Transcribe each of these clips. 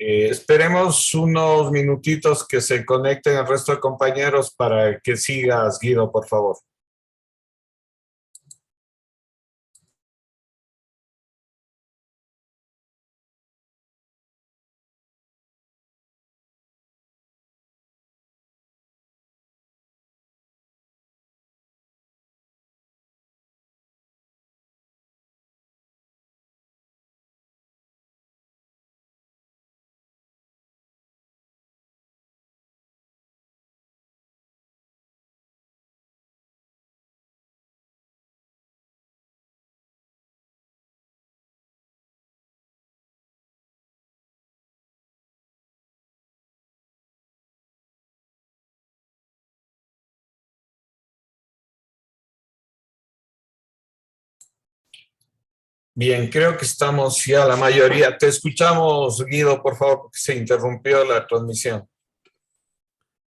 Esperemos unos minutitos que se conecten el resto de compañeros para que sigas, Guido, por favor. Bien, creo que estamos ya la mayoría. Te escuchamos, Guido, por favor, porque se interrumpió la transmisión.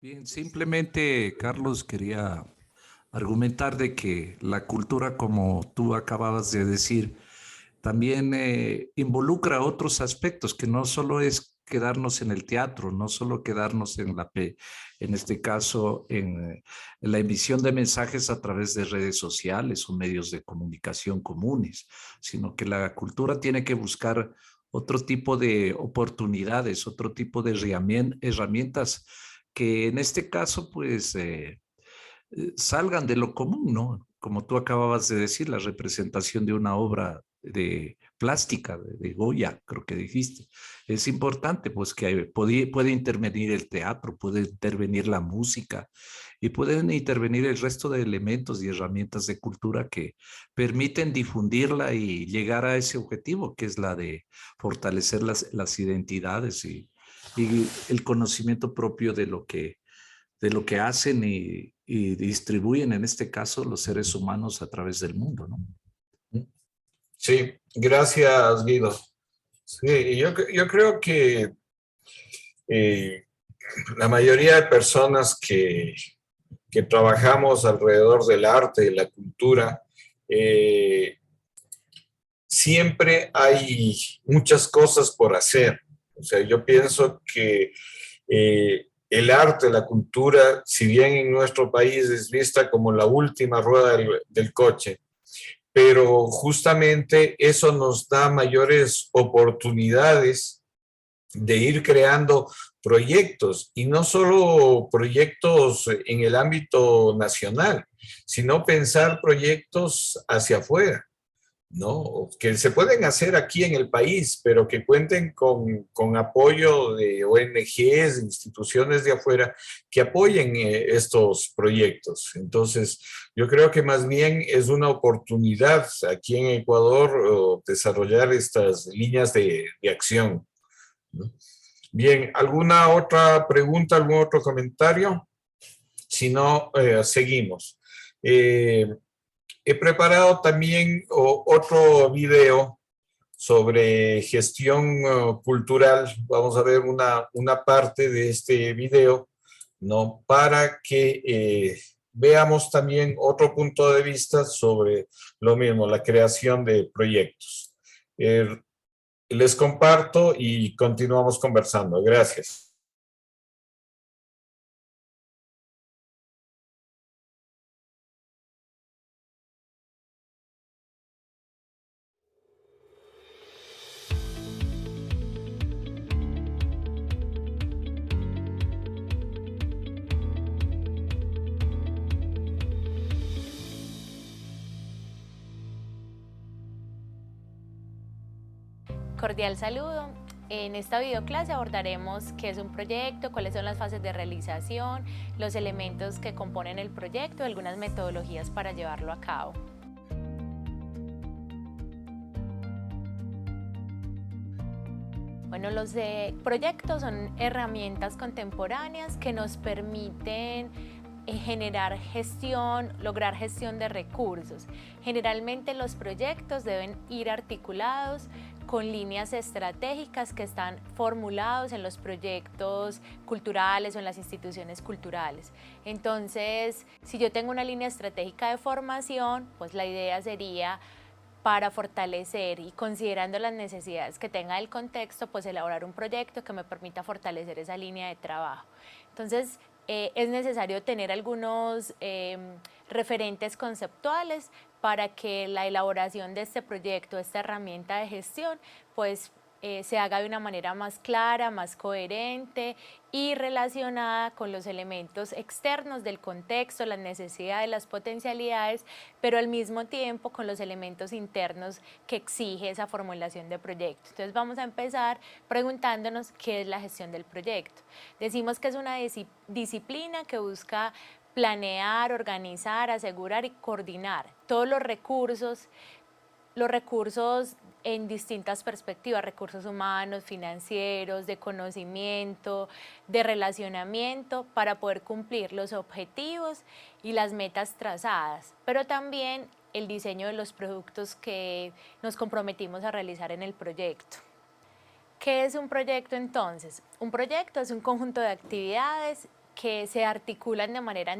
Bien, simplemente, Carlos, quería argumentar de que la cultura, como tú acababas de decir, también involucra otros aspectos, que no solo es quedarnos en el teatro, no solo quedarnos en este caso, en la emisión de mensajes a través de redes sociales o medios de comunicación comunes, sino que la cultura tiene que buscar otro tipo de oportunidades, otro tipo de herramientas que en este caso, pues, salgan de lo común, ¿no? Como tú acababas de decir, la representación de una obra de plástica, de Goya, creo que dijiste. Es importante, pues, que puede intervenir el teatro, puede intervenir la música y pueden intervenir el resto de elementos y herramientas de cultura que permiten difundirla y llegar a ese objetivo, que es la de fortalecer las identidades y el conocimiento propio de lo que hacen y distribuyen, en este caso, los seres humanos a través del mundo, ¿no? Sí, gracias, Guido. Sí, yo creo que la mayoría de personas que trabajamos alrededor del arte y la cultura, siempre hay muchas cosas por hacer. O sea, yo pienso que el arte, la cultura, si bien en nuestro país es vista como la última rueda del coche, pero justamente eso nos da mayores oportunidades de ir creando proyectos, y no solo proyectos en el ámbito nacional, sino pensar proyectos hacia afuera, ¿no? Que se pueden hacer aquí en el país, pero que cuenten con apoyo de ONGs, instituciones de afuera que apoyen estos proyectos. Entonces, yo creo que más bien es una oportunidad aquí en Ecuador desarrollar estas líneas de acción, ¿no? Bien, ¿alguna otra pregunta, algún otro comentario? Si no, seguimos. He preparado también otro video sobre gestión cultural. Vamos a ver una parte de este video, ¿no? Para que veamos también otro punto de vista sobre lo mismo, la creación de proyectos. Les comparto y continuamos conversando. Gracias. Cordial saludo. En esta videoclase abordaremos qué es un proyecto, cuáles son las fases de realización, los elementos que componen el proyecto y algunas metodologías para llevarlo a cabo. Bueno, los proyectos son herramientas contemporáneas que nos permiten generar gestión, lograr gestión de recursos. Generalmente los proyectos deben ir articulados con líneas estratégicas que están formulados en los proyectos culturales o en las instituciones culturales. Entonces, si yo tengo una línea estratégica de formación, pues la idea sería para fortalecer y considerando las necesidades que tenga el contexto, pues elaborar un proyecto que me permita fortalecer esa línea de trabajo. Entonces, es necesario tener algunos referentes conceptuales para que la elaboración de este proyecto, esta herramienta de gestión, pues se haga de una manera más clara, más coherente y relacionada con los elementos externos del contexto, las necesidades, las potencialidades, pero al mismo tiempo con los elementos internos que exige esa formulación de proyecto. Entonces vamos a empezar preguntándonos qué es la gestión del proyecto. Decimos que es una disciplina que busca planear, organizar, asegurar y coordinar todos los recursos en distintas perspectivas, recursos humanos, financieros, de conocimiento, de relacionamiento, para poder cumplir los objetivos y las metas trazadas, pero también el diseño de los productos que nos comprometimos a realizar en el proyecto. ¿Qué es un proyecto entonces? Un proyecto es un conjunto de actividades que se articulan de manera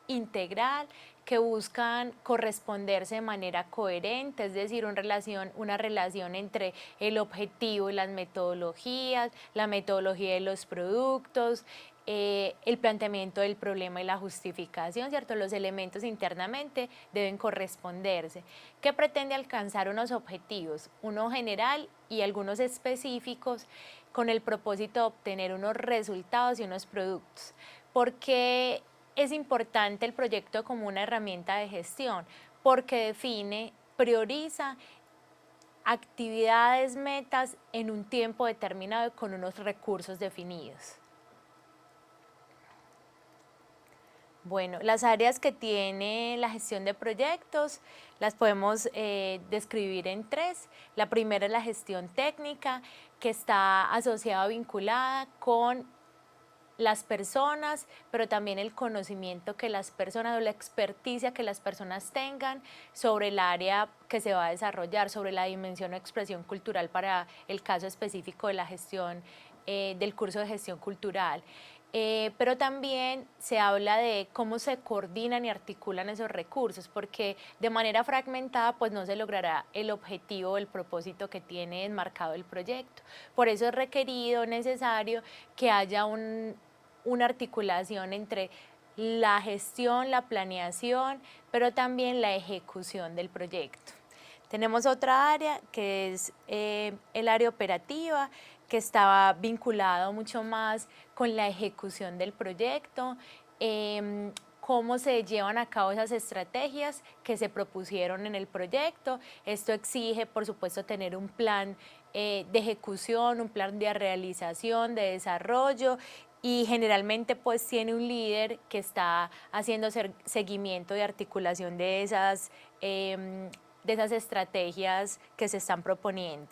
integral, que buscan corresponderse de manera coherente, es decir, una relación entre el objetivo y las metodologías, la metodología de los productos, el planteamiento del problema y la justificación, ¿cierto? Los elementos internamente deben corresponderse. ¿Qué pretende alcanzar unos objetivos? Uno general y algunos específicos con el propósito de obtener unos resultados y unos productos. ¿Por qué es importante el proyecto como una herramienta de gestión? Porque define, prioriza actividades, metas en un tiempo determinado con unos recursos definidos. Bueno, las áreas que tiene la gestión de proyectos las podemos describir en tres. La primera es la gestión técnica, que está asociada, vinculada con las personas, pero también el conocimiento que las personas o la experticia que las personas tengan sobre el área que se va a desarrollar, sobre la dimensión o expresión cultural para el caso específico de la gestión, del curso de gestión cultural. Pero también se habla de cómo se coordinan y articulan esos recursos, porque de manera fragmentada pues no se logrará el objetivo o el propósito que tiene enmarcado el proyecto. Por eso es requerido, necesario que haya una articulación entre la gestión, la planeación, pero también la ejecución del proyecto. Tenemos otra área que es el área operativa, que estaba vinculado mucho más con la ejecución del proyecto, cómo se llevan a cabo esas estrategias que se propusieron en el proyecto. Esto exige, por supuesto, tener un plan de ejecución, un plan de realización, de desarrollo, y generalmente pues tiene un líder que está haciendo seguimiento y articulación de esas estrategias que se están proponiendo.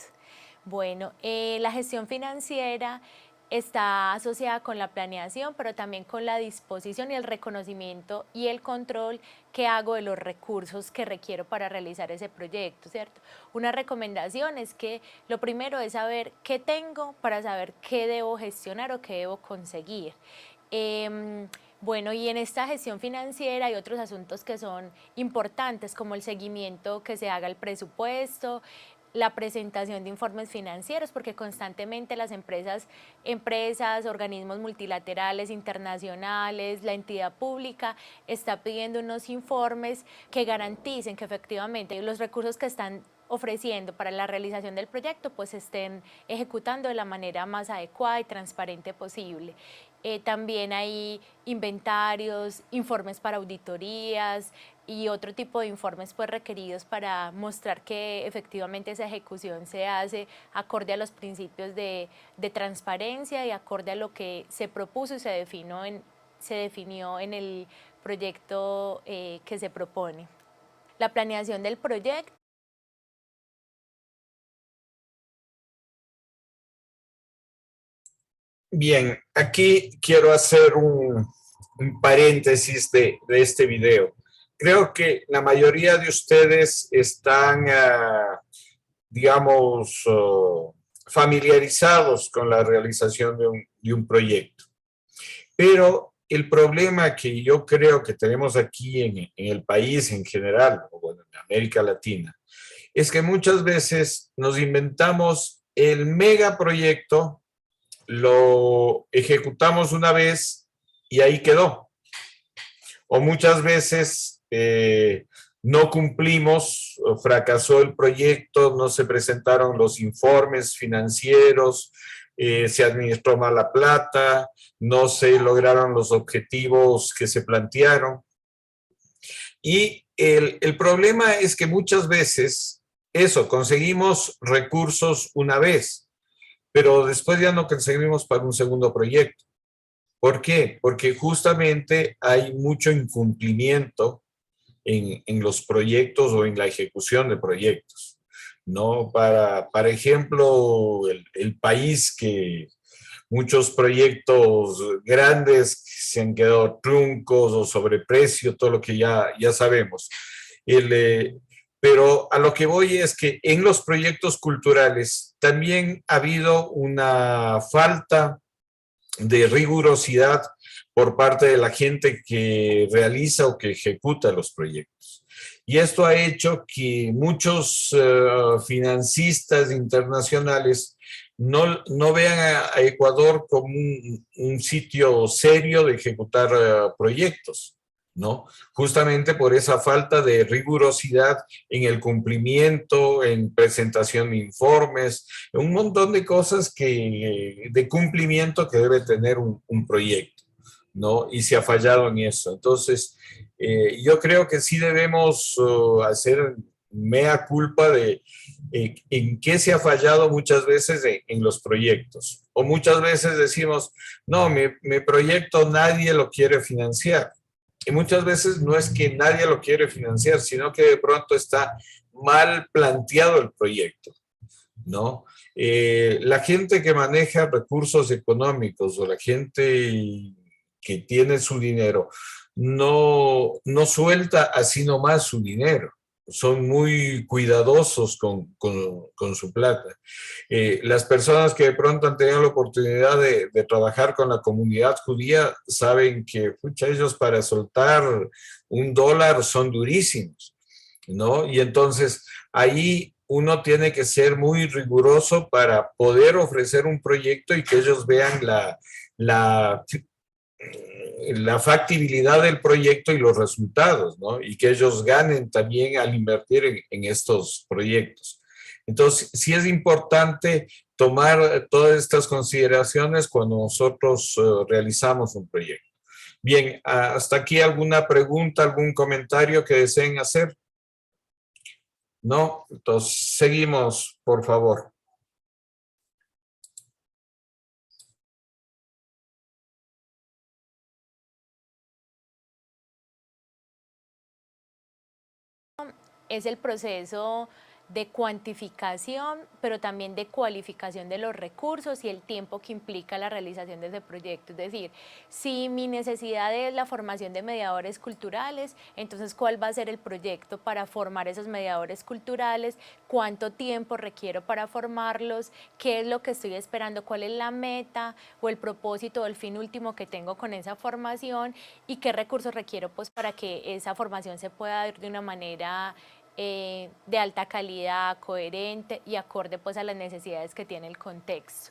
Bueno, la gestión financiera está asociada con la planeación, pero también con la disposición y el reconocimiento y el control que hago de los recursos que requiero para realizar ese proyecto, ¿cierto? Una recomendación es que lo primero es saber qué tengo para saber qué debo gestionar o qué debo conseguir. Bueno, y en esta gestión financiera hay otros asuntos que son importantes, como el seguimiento que se haga al presupuesto, la presentación de informes financieros, porque constantemente las empresas, organismos multilaterales, internacionales, la entidad pública está pidiendo unos informes que garanticen que efectivamente los recursos que están ofreciendo para la realización del proyecto pues se estén ejecutando de la manera más adecuada y transparente posible. También hay inventarios, informes para auditorías y otro tipo de informes pues requeridos para mostrar que efectivamente esa ejecución se hace acorde a los principios de transparencia y acorde a lo que se propuso y se definió en el proyecto que se propone. La planeación del proyecto. Bien, aquí quiero hacer un paréntesis de este video. Creo que la mayoría de ustedes están, digamos, familiarizados con la realización de un proyecto. Pero el problema que yo creo que tenemos aquí en el país en general, o bueno, en América Latina, es que muchas veces nos inventamos el megaproyecto, lo ejecutamos una vez y ahí quedó. O muchas veces no cumplimos, fracasó el proyecto, no se presentaron los informes financieros, se administró mal la plata, no se lograron los objetivos que se plantearon. Y el problema es que muchas veces, eso, conseguimos recursos una vez, pero después ya no conseguimos para un segundo proyecto. ¿Por qué? Porque justamente hay mucho incumplimiento en los proyectos o en la ejecución de proyectos, ¿no? Para ejemplo, el país que muchos proyectos grandes se han quedado truncos o sobreprecio, todo lo que ya sabemos. Pero a lo que voy es que en los proyectos culturales también ha habido una falta de rigurosidad por parte de la gente que realiza o que ejecuta los proyectos. Y esto ha hecho que muchos financistas internacionales no vean a Ecuador como un sitio serio de ejecutar proyectos, ¿no? Justamente por esa falta de rigurosidad en el cumplimiento, en presentación de informes, un montón de cosas de cumplimiento que debe tener un proyecto, ¿no? Y se ha fallado en eso. Entonces, yo creo que sí debemos hacer mea culpa de en qué se ha fallado muchas veces en los proyectos. O muchas veces decimos, no, mi proyecto nadie lo quiere financiar. Y muchas veces no es que nadie lo quiere financiar, sino que de pronto está mal planteado el proyecto, ¿no? La gente que maneja recursos económicos o la gente que tiene su dinero no suelta así nomás su dinero. Son muy cuidadosos con su plata. Las personas que de pronto han tenido la oportunidad de trabajar con la comunidad judía saben que, pucha, ellos para soltar $1 son durísimos, ¿no? Y entonces ahí uno tiene que ser muy riguroso para poder ofrecer un proyecto y que ellos vean la factibilidad del proyecto y los resultados, ¿no? Y que ellos ganen también al invertir en estos proyectos. Entonces, sí es importante tomar todas estas consideraciones cuando nosotros realizamos un proyecto. Bien, hasta aquí alguna pregunta, algún comentario que deseen hacer. ¿No? Entonces, seguimos, por favor. Es el proceso de cuantificación, pero también de cualificación de los recursos y el tiempo que implica la realización de ese proyecto. Es decir, si mi necesidad es la formación de mediadores culturales, entonces ¿cuál va a ser el proyecto para formar esos mediadores culturales? ¿Cuánto tiempo requiero para formarlos? ¿Qué es lo que estoy esperando? ¿Cuál es la meta o el propósito o el fin último que tengo con esa formación? ¿Y qué recursos requiero pues, para que esa formación se pueda dar de una manera de alta calidad, coherente y acorde pues a las necesidades que tiene el contexto?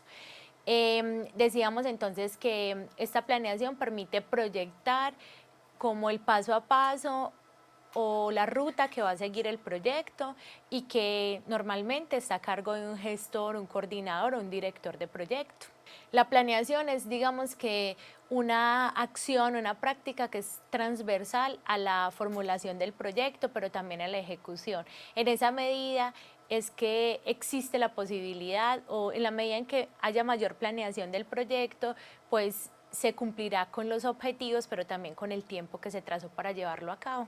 Decíamos entonces que esta planeación permite proyectar como el paso a paso o la ruta que va a seguir el proyecto y que normalmente está a cargo de un gestor, un coordinador o un director de proyecto. La planeación es, digamos que, una acción, una práctica que es transversal a la formulación del proyecto, pero también a la ejecución. En esa medida es que existe la posibilidad, o en la medida en que haya mayor planeación del proyecto, pues se cumplirá con los objetivos, pero también con el tiempo que se trazó para llevarlo a cabo.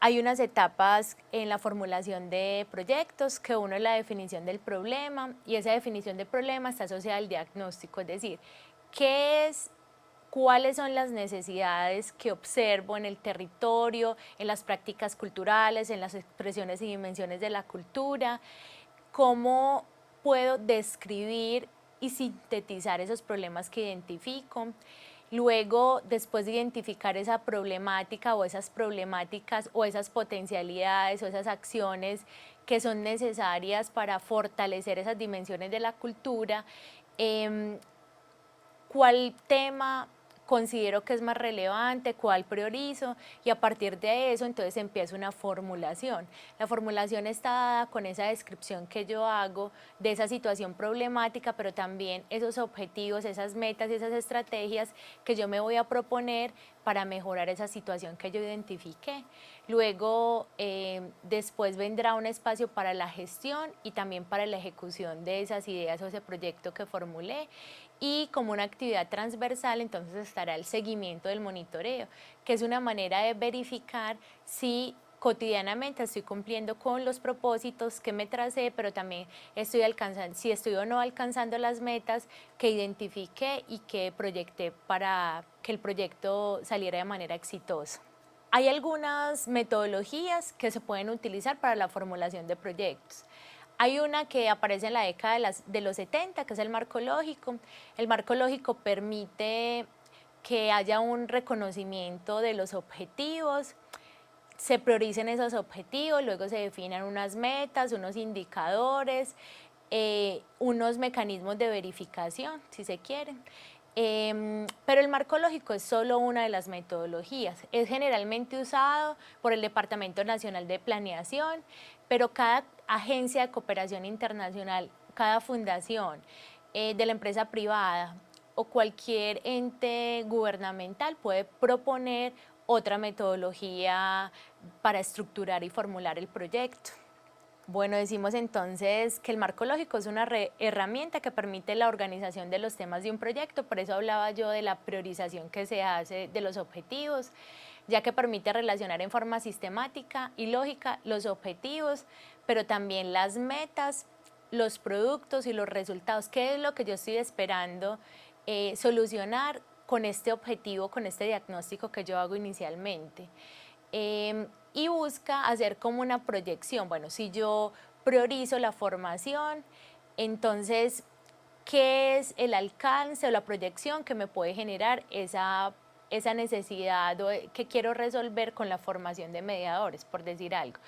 Hay unas etapas en la formulación de proyectos, que uno es la definición del problema, y esa definición del problema está asociada al diagnóstico, es decir, cuáles son las necesidades que observo en el territorio, en las prácticas culturales, en las expresiones y dimensiones de la cultura, cómo puedo describir y sintetizar esos problemas que identifico, Luego, después de identificar esa problemática o esas problemáticas o esas potencialidades o esas acciones que son necesarias para fortalecer esas dimensiones de la cultura, ¿cuál tema considero que es más relevante, cuál priorizo? Y a partir de eso entonces empieza una formulación. La formulación está dada con esa descripción que yo hago de esa situación problemática, pero también esos objetivos, esas metas y esas estrategias que yo me voy a proponer para mejorar esa situación que yo identifiqué. Luego, después vendrá un espacio para la gestión y también para la ejecución de esas ideas o ese proyecto que formulé. Y como una actividad transversal, entonces estará el seguimiento del monitoreo, que es una manera de verificar si cotidianamente estoy cumpliendo con los propósitos que me tracé, pero también estoy alcanzando, si estoy o no alcanzando las metas que identifiqué y que proyecté para que el proyecto saliera de manera exitosa. Hay algunas metodologías que se pueden utilizar para la formulación de proyectos. Hay una que aparece en la década de los 70, que es el marco lógico. El marco lógico permite que haya un reconocimiento de los objetivos, se prioricen esos objetivos, luego se definan unas metas, unos indicadores, unos mecanismos de verificación, si se quieren. Pero el marco lógico es solo una de las metodologías. Es generalmente usado por el Departamento Nacional de Planeación, pero cada agencia de cooperación internacional, cada fundación de la empresa privada o cualquier ente gubernamental puede proponer otra metodología para estructurar y formular el proyecto. Bueno, decimos entonces que el marco lógico es una herramienta que permite la organización de los temas de un proyecto, por eso hablaba yo de la priorización que se hace de los objetivos, ya que permite relacionar en forma sistemática y lógica los objetivos, pero también las metas, los productos y los resultados. ¿Qué es lo que yo estoy esperando solucionar con este objetivo, con este diagnóstico que yo hago inicialmente? Y busca hacer como una proyección. Bueno, si yo priorizo la formación, entonces, ¿qué es el alcance o la proyección que me puede generar esa necesidad que quiero resolver con la formación de mediadores, por decir algo?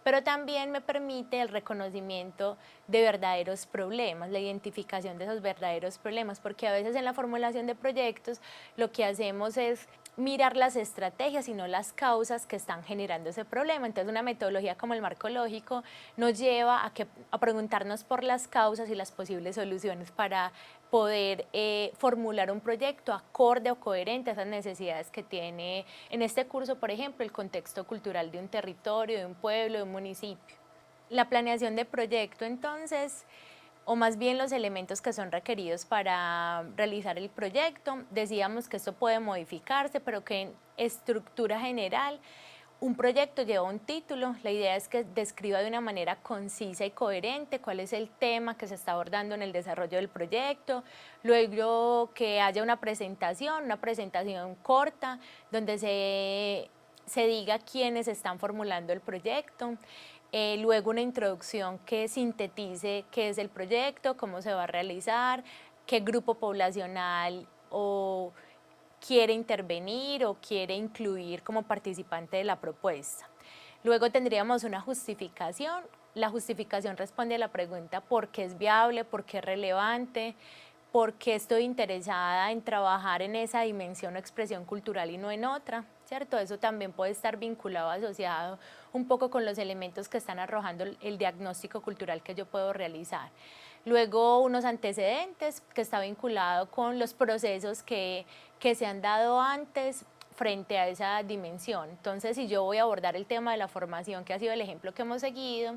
Pero también me permite el reconocimiento de verdaderos problemas, la identificación de esos verdaderos problemas, porque a veces en la formulación de proyectos lo que hacemos es mirar las estrategias y no las causas que están generando ese problema. Entonces una metodología como el marco lógico nos lleva a preguntarnos por las causas y las posibles soluciones para poder formular un proyecto acorde o coherente a esas necesidades que tiene, en este curso, por ejemplo, el contexto cultural de un territorio, de un pueblo, de un municipio. La planeación de proyecto, entonces, o más bien los elementos que son requeridos para realizar el proyecto. Decíamos que esto puede modificarse, pero que en estructura general un proyecto lleva un título. La idea es que describa de una manera concisa y coherente cuál es el tema que se está abordando en el desarrollo del proyecto. Luego que haya una presentación corta, donde se diga quiénes están formulando el proyecto. Luego una introducción que sintetice qué es el proyecto, cómo se va a realizar, qué grupo poblacional quiere intervenir o quiere incluir como participante de la propuesta. Luego tendríamos una justificación. La justificación responde a la pregunta ¿por qué es viable? ¿Por qué es relevante? ¿Por qué estoy interesada en trabajar en esa dimensión o expresión cultural y no en otra? ¿Cierto? Eso también puede estar vinculado, asociado un poco con los elementos que están arrojando el diagnóstico cultural que yo puedo realizar. Luego unos antecedentes que está vinculado con los procesos que se han dado antes frente a esa dimensión. Entonces, si yo voy a abordar el tema de la formación, que ha sido el ejemplo que hemos seguido,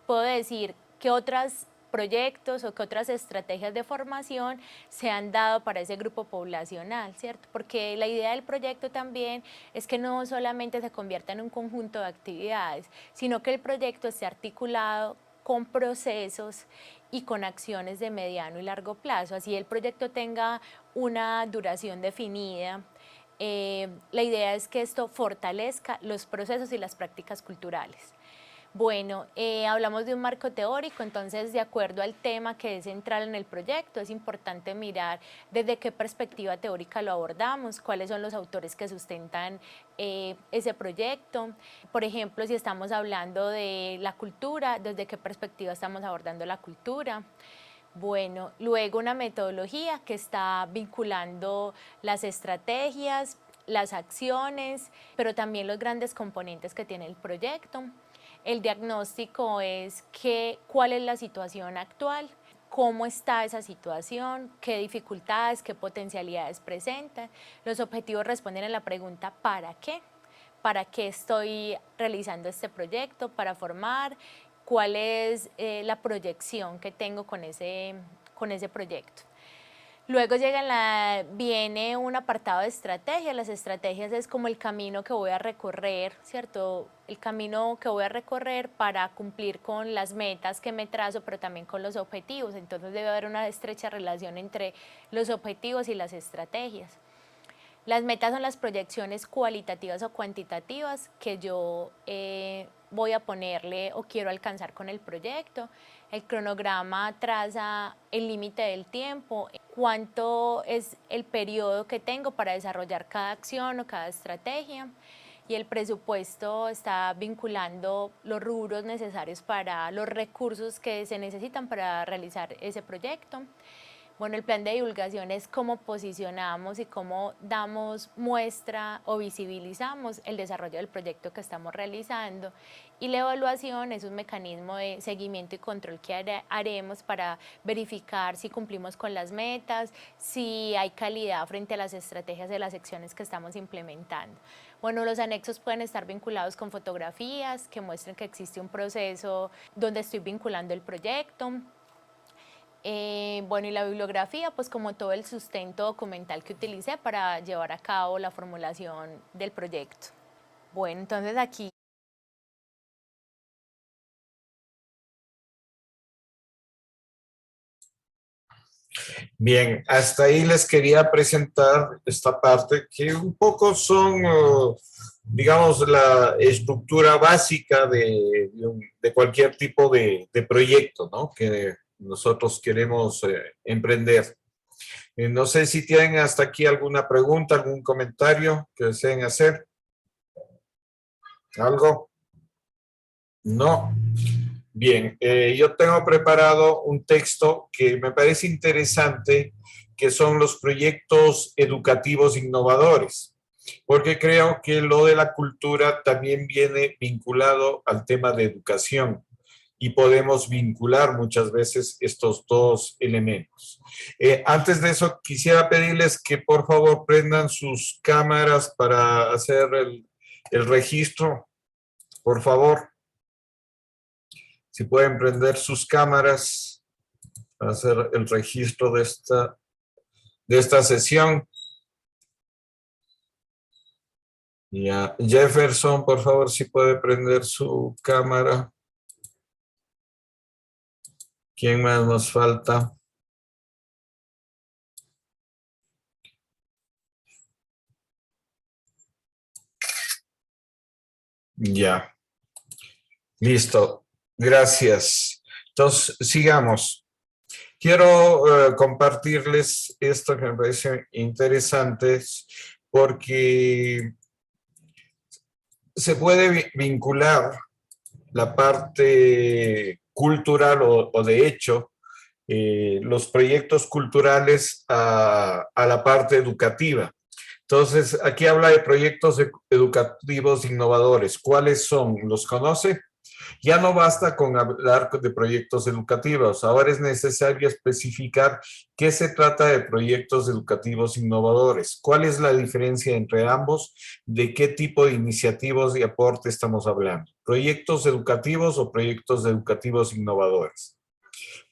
puedo decir que otros proyectos o que otras estrategias de formación se han dado para ese grupo poblacional, ¿cierto? Porque la idea del proyecto también es que no solamente se convierta en un conjunto de actividades, sino que el proyecto esté articulado con procesos y con acciones de mediano y largo plazo. Así el proyecto tenga una duración definida. La idea es que esto fortalezca los procesos y las prácticas culturales. Bueno, hablamos de un marco teórico, entonces de acuerdo al tema que es central en el proyecto, es importante mirar desde qué perspectiva teórica lo abordamos, cuáles son los autores que sustentan ese proyecto. Por ejemplo, si estamos hablando de la cultura, desde qué perspectiva estamos abordando la cultura. Bueno, luego una metodología que está vinculando las estrategias, las acciones, pero también los grandes componentes que tiene el proyecto. El diagnóstico es cuál es la situación actual, cómo está esa situación, qué dificultades, qué potencialidades presenta. Los objetivos responden a la pregunta ¿para qué? ¿Para qué estoy realizando este proyecto? ¿Para formar? ¿Cuál es la proyección que tengo con ese proyecto? Luego viene un apartado de estrategias. Las estrategias es como el camino que voy a recorrer, ¿cierto? El camino que voy a recorrer para cumplir con las metas que me trazo, pero también con los objetivos. Entonces debe haber una estrecha relación entre los objetivos y las estrategias. Las metas son las proyecciones cualitativas o cuantitativas que yo voy a ponerle o quiero alcanzar con el proyecto. El cronograma traza el límite del tiempo, cuánto es el periodo que tengo para desarrollar cada acción o cada estrategia, y el presupuesto está vinculando los rubros necesarios para los recursos que se necesitan para realizar ese proyecto. Bueno, el plan de divulgación es cómo posicionamos y cómo damos muestra o visibilizamos el desarrollo del proyecto que estamos realizando. Y la evaluación es un mecanismo de seguimiento y control que haremos para verificar si cumplimos con las metas, si hay calidad frente a las estrategias de las acciones que estamos implementando. Bueno, los anexos pueden estar vinculados con fotografías que muestren que existe un proceso donde estoy vinculando el proyecto. Bueno, y la bibliografía, pues como todo el sustento documental que utilicé para llevar a cabo la formulación del proyecto. Bueno, entonces aquí. Bien, hasta ahí les quería presentar esta parte que un poco son, digamos, la estructura básica de cualquier tipo de proyecto, ¿no? Que nosotros queremos emprender. No sé si tienen hasta aquí alguna pregunta, algún comentario que deseen hacer. ¿Algo? No. Bien, yo tengo preparado un texto que me parece interesante, que son los proyectos educativos innovadores, porque creo que lo de la cultura también viene vinculado al tema de educación y podemos vincular muchas veces estos dos elementos. Antes de eso, quisiera pedirles que por favor prendan sus cámaras para hacer el registro, por favor. Si pueden prender sus cámaras para hacer el registro de esta sesión. Ya, Jefferson, por favor, si puede prender su cámara. ¿Quién más nos falta? Ya. Listo. Gracias. Entonces, sigamos. Quiero compartirles esto que me parece interesante porque se puede vincular la parte cultural o de hecho, los proyectos culturales a la parte educativa. Entonces, aquí habla de proyectos educativos innovadores. ¿Cuáles son? ¿Los conoce? Ya no basta con hablar de proyectos educativos, ahora es necesario especificar qué se trata de proyectos educativos innovadores, cuál es la diferencia entre ambos, de qué tipo de iniciativas y aporte estamos hablando, proyectos educativos o proyectos educativos innovadores.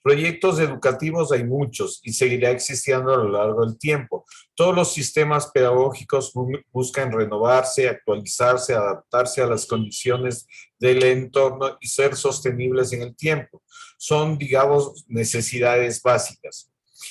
Proyectos educativos hay muchos y seguirá existiendo a lo largo del tiempo. Todos los sistemas pedagógicos buscan renovarse, actualizarse, adaptarse a las condiciones del entorno y ser sostenibles en el tiempo. Son, digamos, necesidades básicas.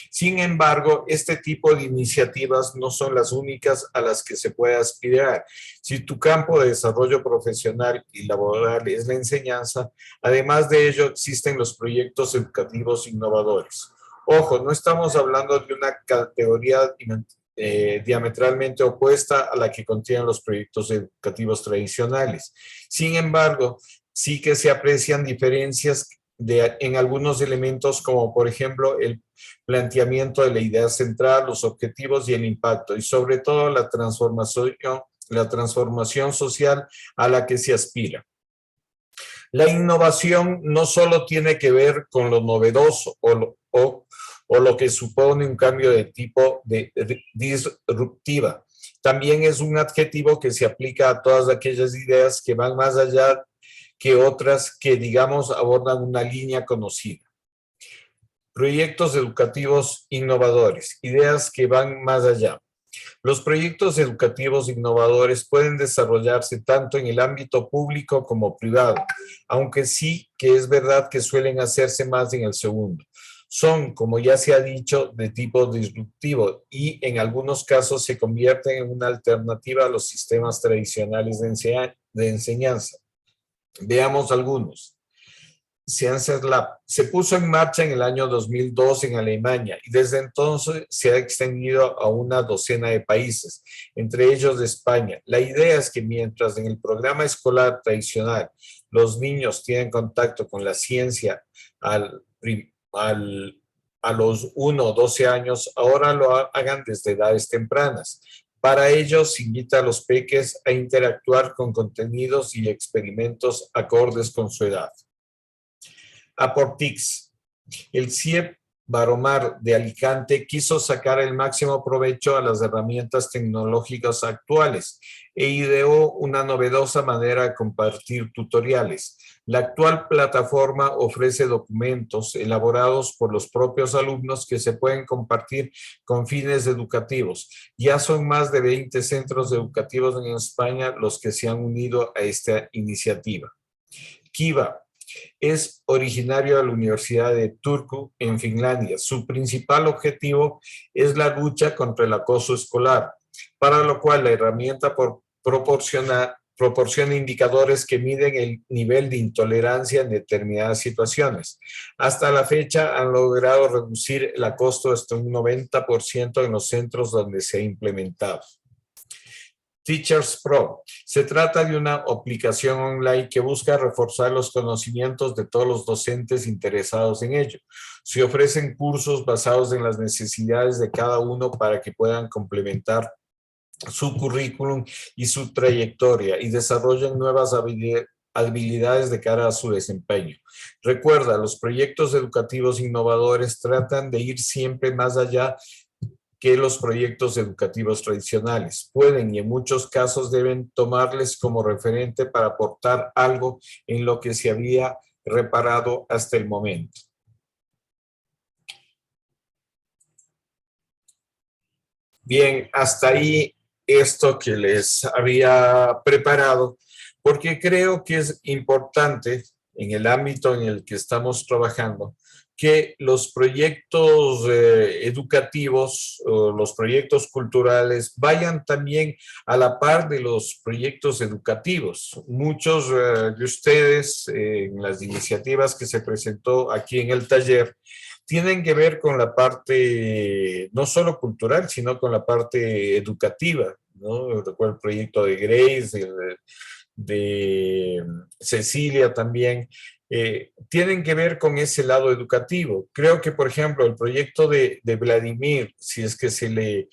Sin embargo, este tipo de iniciativas no son las únicas a las que se puede aspirar. Si tu campo de desarrollo profesional y laboral es la enseñanza, además de ello existen los proyectos educativos innovadores. Ojo, no estamos hablando de una categoría diametralmente opuesta a la que contienen los proyectos educativos tradicionales. Sin embargo, sí que se aprecian diferencias en algunos elementos, como por ejemplo el planteamiento de la idea central, los objetivos y el impacto, y sobre todo la transformación social a la que se aspira. La innovación no solo tiene que ver con lo novedoso o lo que supone un cambio de tipo disruptiva. También es un adjetivo que se aplica a todas aquellas ideas que van más allá que otras que, digamos, abordan una línea conocida. Proyectos educativos innovadores, ideas que van más allá. Los proyectos educativos innovadores pueden desarrollarse tanto en el ámbito público como privado, aunque sí que es verdad que suelen hacerse más en el segundo. Son, como ya se ha dicho, de tipo disruptivo y en algunos casos se convierten en una alternativa a los sistemas tradicionales de enseñanza. Veamos algunos. Sciences Lab se puso en marcha en el año 2002 en Alemania y desde entonces se ha extendido a una docena de países, entre ellos de España. La idea es que mientras en el programa escolar tradicional los niños tienen contacto con la ciencia a los 1 o 12 años, ahora lo hagan desde edades tempranas. Para ello, se invita a los peques a interactuar con contenidos y experimentos acordes con su edad. Aportix. El CIEP Baromar de Alicante quiso sacar el máximo provecho a las herramientas tecnológicas actuales e ideó una novedosa manera de compartir tutoriales. La actual plataforma ofrece documentos elaborados por los propios alumnos que se pueden compartir con fines educativos. Ya son más de 20 centros educativos en España los que se han unido a esta iniciativa. Kiva es originario de la Universidad de Turku en Finlandia. Su principal objetivo es la lucha contra el acoso escolar, para lo cual la herramienta proporciona indicadores que miden el nivel de intolerancia en determinadas situaciones. Hasta la fecha han logrado reducir el acoso hasta un 90% en los centros donde se ha implementado. Teachers Pro. Se trata de una aplicación online que busca reforzar los conocimientos de todos los docentes interesados en ello. Se ofrecen cursos basados en las necesidades de cada uno para que puedan complementar su currículum y su trayectoria y desarrollen nuevas habilidades de cara a su desempeño. Recuerda, los proyectos educativos innovadores tratan de ir siempre más allá que los proyectos educativos tradicionales. Pueden y en muchos casos deben tomarles como referente para aportar algo en lo que se había reparado hasta el momento. Bien, hasta ahí esto que les había preparado, porque creo que es importante en el ámbito en el que estamos trabajando que los proyectos educativos o los proyectos culturales vayan también a la par de los proyectos educativos. Muchos de ustedes en las iniciativas que se presentó aquí en el taller tienen que ver con la parte no solo cultural, sino con la parte educativa, ¿no? Recuerdo el proyecto de Grace, de Cecilia también, tienen que ver con ese lado educativo. Creo que, por ejemplo, el proyecto de Vladimir, si es que se le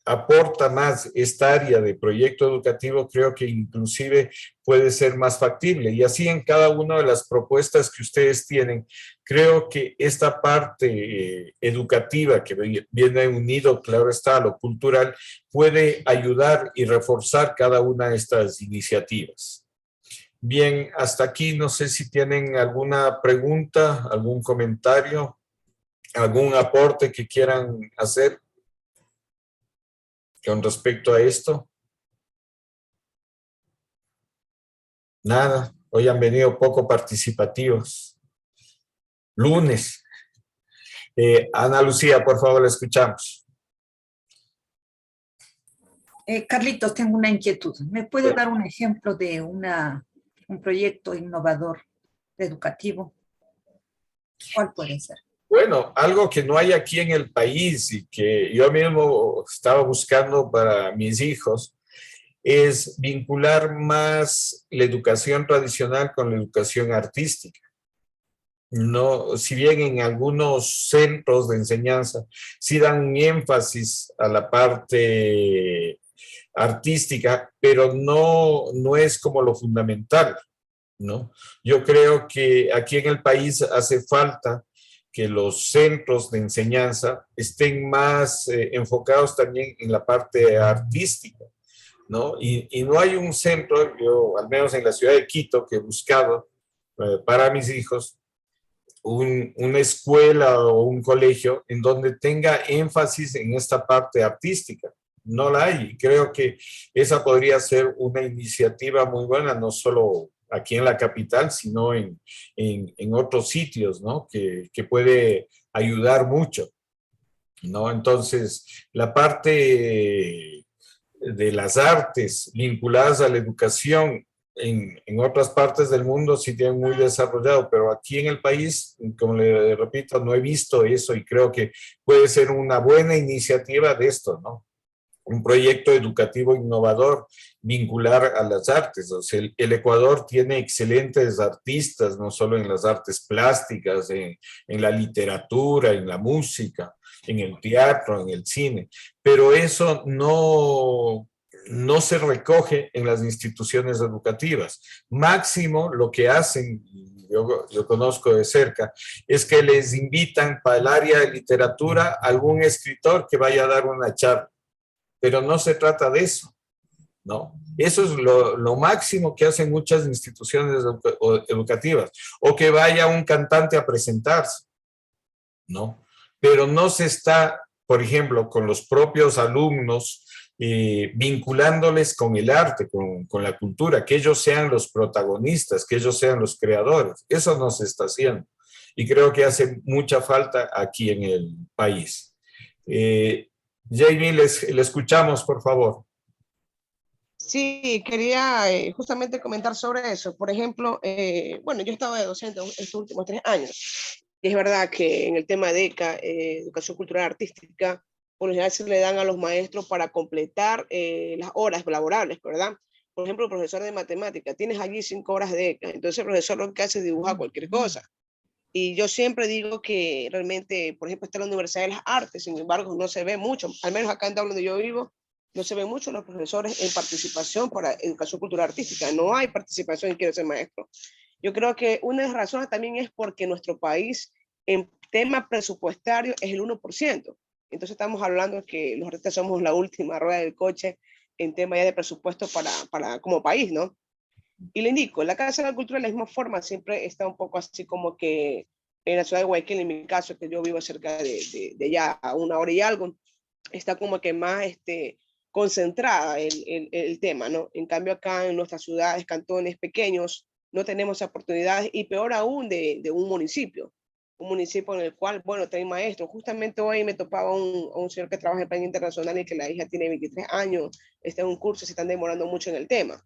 aporta más esta área de proyecto educativo, creo que inclusive puede ser más factible. Y así en cada una de las propuestas que ustedes tienen, creo que esta parte educativa que viene unido, claro está, a lo cultural, puede ayudar y reforzar cada una de estas iniciativas. Bien, hasta aquí no sé si tienen alguna pregunta, algún comentario, algún aporte que quieran hacer con respecto a esto. Nada, hoy han venido poco participativos. Lunes. Ana Lucía, por favor, la escuchamos. Carlitos, tengo una inquietud. ¿Me puede dar un ejemplo de un proyecto innovador educativo? ¿Cuál puede ser? Bueno, algo que no hay aquí en el país y que yo mismo estaba buscando para mis hijos es vincular más la educación tradicional con la educación artística. No, si bien en algunos centros de enseñanza sí dan un énfasis a la parte artística, pero no es como lo fundamental, ¿no? Yo creo que aquí en el país hace falta que los centros de enseñanza estén más enfocados también en la parte artística, ¿no? Y no hay un centro, yo al menos en la ciudad de Quito, que he buscado para mis hijos, una escuela o un colegio en donde tenga énfasis en esta parte artística. No la hay. Creo que esa podría ser una iniciativa muy buena, no solo aquí en la capital, sino en otros sitios, ¿no? Que puede ayudar mucho, ¿no? Entonces, la parte de las artes vinculadas a la educación en otras partes del mundo sí tienen muy desarrollado, pero aquí en el país, como le repito, no he visto eso y creo que puede ser una buena iniciativa de esto, ¿no? Un proyecto educativo innovador vincular a las artes. O sea, el Ecuador tiene excelentes artistas, no solo en las artes plásticas, en la literatura, en la música, en el teatro, en el cine, pero eso no se recoge en las instituciones educativas. Máximo lo que hacen, yo conozco de cerca, es que les invitan para el área de literatura a algún escritor que vaya a dar una charla, pero no se trata de eso, ¿no? Eso es lo máximo que hacen muchas instituciones educativas, o que vaya un cantante a presentarse, ¿no? Pero no se está, por ejemplo, con los propios alumnos, vinculándoles con el arte, con la cultura, que ellos sean los protagonistas, que ellos sean los creadores. Eso no se está haciendo. Y creo que hace mucha falta aquí en el país. Jamie, le escuchamos, por favor. Sí, quería justamente comentar sobre eso. Por ejemplo, bueno, yo estaba de docente estos últimos 3 años. Y es verdad que en el tema de ECA, Educación Cultural Artística, por lo general se le dan a los maestros para completar las horas laborables, ¿verdad? Por ejemplo, el profesor de matemática, tienes allí 5 horas de ECA, entonces el profesor lo que hace es dibujar cualquier cosa. Y yo siempre digo que realmente, por ejemplo, está la Universidad de las Artes, sin embargo, no se ve mucho, al menos acá en Dublín donde yo vivo, no se ve mucho los profesores en participación para educación cultural artística. No hay participación en quiero ser maestro. Yo creo que una de las razones también es porque nuestro país en tema presupuestario es el 1%. Entonces estamos hablando de que los artistas somos la última rueda del coche en tema ya de presupuesto para como país, ¿no? Y le indico, la Casa de la Cultura de la misma forma siempre está un poco así como que en la ciudad de Guayaquil, en mi caso, que yo vivo cerca de ya a 1 hora y algo, está como que más concentrada el tema, ¿no? En cambio acá en nuestras ciudades, cantones pequeños, no tenemos oportunidades y peor aún de un municipio en el cual, bueno, hay maestros. Justamente hoy me topaba un señor que trabaja en plan internacional y que la hija tiene 23 años, está en un curso, se están demorando mucho en el tema.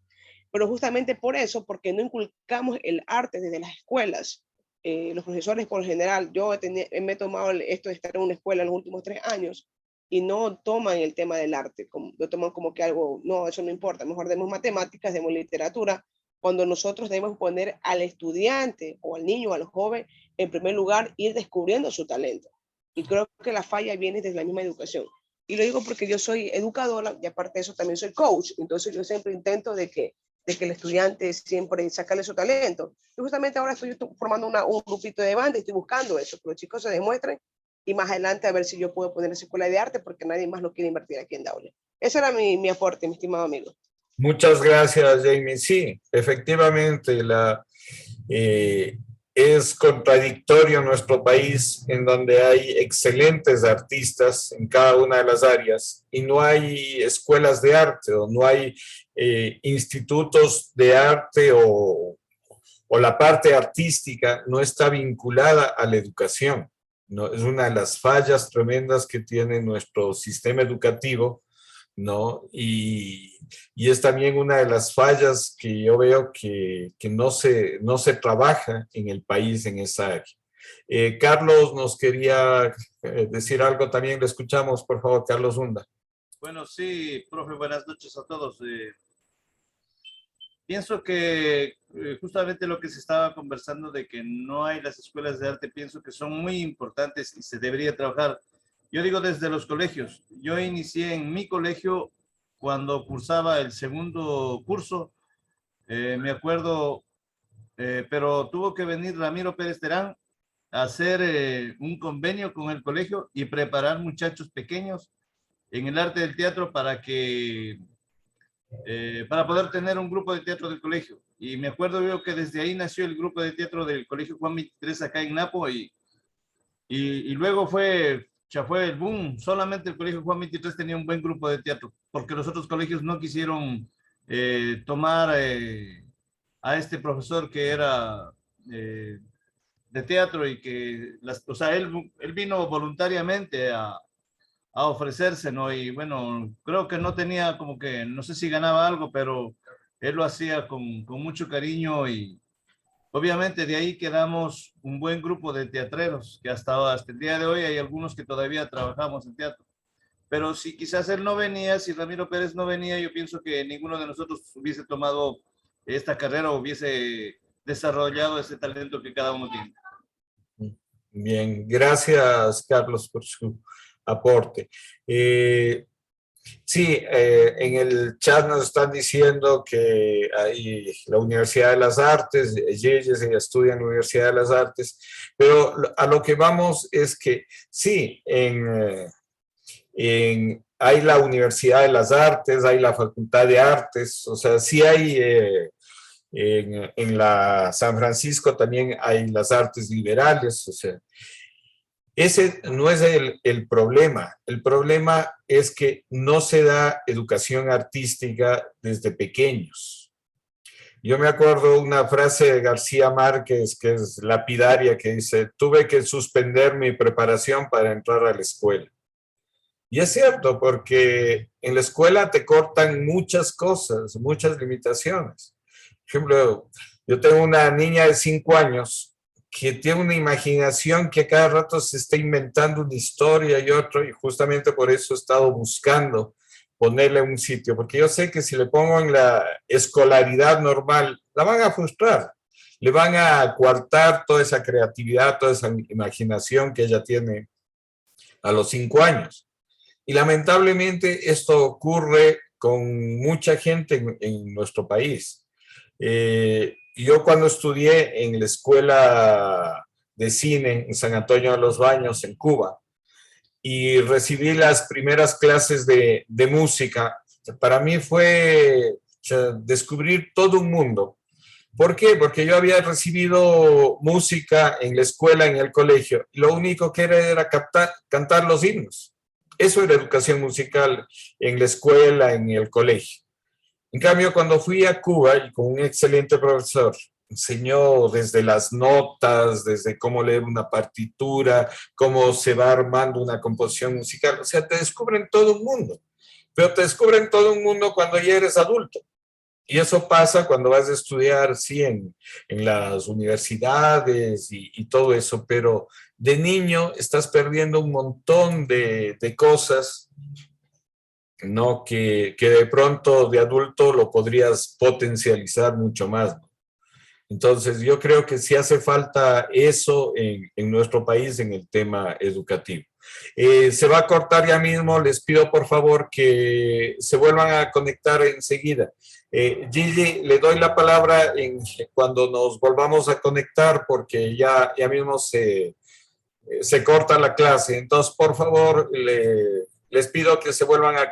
Pero justamente por eso, porque no inculcamos el arte desde las escuelas. Los profesores por lo general, yo me he tomado esto de estar en una escuela en los últimos 3 años y no toman el tema del arte, lo toman como que algo, no, eso no importa, mejor demos matemáticas, demos literatura, cuando nosotros debemos poner al estudiante o al niño o al joven en primer lugar, ir descubriendo su talento. Y creo que la falla viene desde la misma educación. Y lo digo porque yo soy educadora y aparte de eso también soy coach, entonces yo siempre intento de que el estudiante siempre sacarle su talento. Y justamente ahora estoy formando un grupito de banda y estoy buscando eso, que los chicos se demuestren y más adelante a ver si yo puedo poner esa escuela de arte porque nadie más lo quiere invertir aquí en Daule. Ese era mi aporte, mi estimado amigo. Muchas gracias, Jamie. Sí, efectivamente, es contradictorio en nuestro país, en donde hay excelentes artistas en cada una de las áreas y no hay escuelas de arte o no hay institutos de arte o la parte artística no está vinculada a la educación, ¿no? Es una de las fallas tremendas que tiene nuestro sistema educativo, ¿no? Y es también una de las fallas que yo veo que no se trabaja en el país en esa área. Carlos nos quería decir algo también, le escuchamos, por favor, Carlos Hunda. Bueno, sí, profe, buenas noches a todos. Pienso que justamente lo que se estaba conversando de que no hay las escuelas de arte, pienso que son muy importantes y se debería trabajar. Yo digo desde los colegios. Yo inicié en mi colegio cuando cursaba el segundo curso, me acuerdo, pero tuvo que venir Ramiro Pérez Terán a hacer un convenio con el colegio y preparar muchachos pequeños en el arte del teatro para poder tener un grupo de teatro del colegio. Y me acuerdo yo que desde ahí nació el grupo de teatro del Colegio Juan 23 acá en Napo y luego ya fue el boom. Solamente el Colegio Juan 23 tenía un buen grupo de teatro porque los otros colegios no quisieron tomar a este profesor que era de teatro y que, o sea, él vino voluntariamente a ofrecerse, ¿no? Y bueno, creo que no tenía como que, no sé si ganaba algo, pero él lo hacía con mucho cariño y obviamente de ahí quedamos un buen grupo de teatreros, que hasta el día de hoy hay algunos que todavía trabajamos en teatro. Pero si quizás él no venía, si Ramiro Pérez no venía, yo pienso que ninguno de nosotros hubiese tomado esta carrera o hubiese desarrollado ese talento que cada uno tiene. Bien, gracias Carlos por su aporte. Sí, en el chat nos están diciendo que hay la Universidad de las Artes, Yeyes, ella estudia en la Universidad de las Artes, pero a lo que vamos es que sí, hay la Universidad de las Artes, hay la Facultad de Artes, o sea, sí hay, en la San Francisco también hay las artes liberales, o sea, ese no es el problema. El problema es que no se da educación artística desde pequeños. Yo me acuerdo una frase de García Márquez que es lapidaria, que dice: tuve que suspender mi preparación para entrar a la escuela. Y es cierto, porque en la escuela te cortan muchas cosas, muchas limitaciones. Por ejemplo, yo tengo una niña de 5 años que tiene una imaginación que cada rato se está inventando una historia y otro, y justamente por eso he estado buscando ponerle un sitio, porque yo sé que si le pongo en la escolaridad normal, la van a frustrar, le van a coartar toda esa creatividad, toda esa imaginación que ella tiene a los 5 años. Y lamentablemente esto ocurre con mucha gente en nuestro país. Yo cuando estudié en la escuela de cine en San Antonio de los Baños, en Cuba, y recibí las primeras clases de música, para mí fue descubrir todo un mundo. ¿Por qué? Porque yo había recibido música en la escuela, en el colegio, y lo único que era cantar los himnos. Eso era educación musical en la escuela, en el colegio. En cambio, cuando fui a Cuba y con un excelente profesor, enseñó desde las notas, desde cómo leer una partitura, cómo se va armando una composición musical. O sea, te descubren todo un mundo, pero te descubren todo un mundo cuando ya eres adulto. Y eso pasa cuando vas a estudiar, sí, en las universidades y todo eso, pero de niño estás perdiendo un montón de cosas, ¿no? Que de pronto de adulto lo podrías potencializar mucho más, ¿no? Entonces yo creo que sí hace falta eso en nuestro país en el tema educativo. Se va a cortar ya mismo, les pido por favor que se vuelvan a conectar enseguida. Gigi, le doy la palabra cuando nos volvamos a conectar porque ya mismo se corta la clase. Entonces, por favor, les pido que se vuelvan a conectar.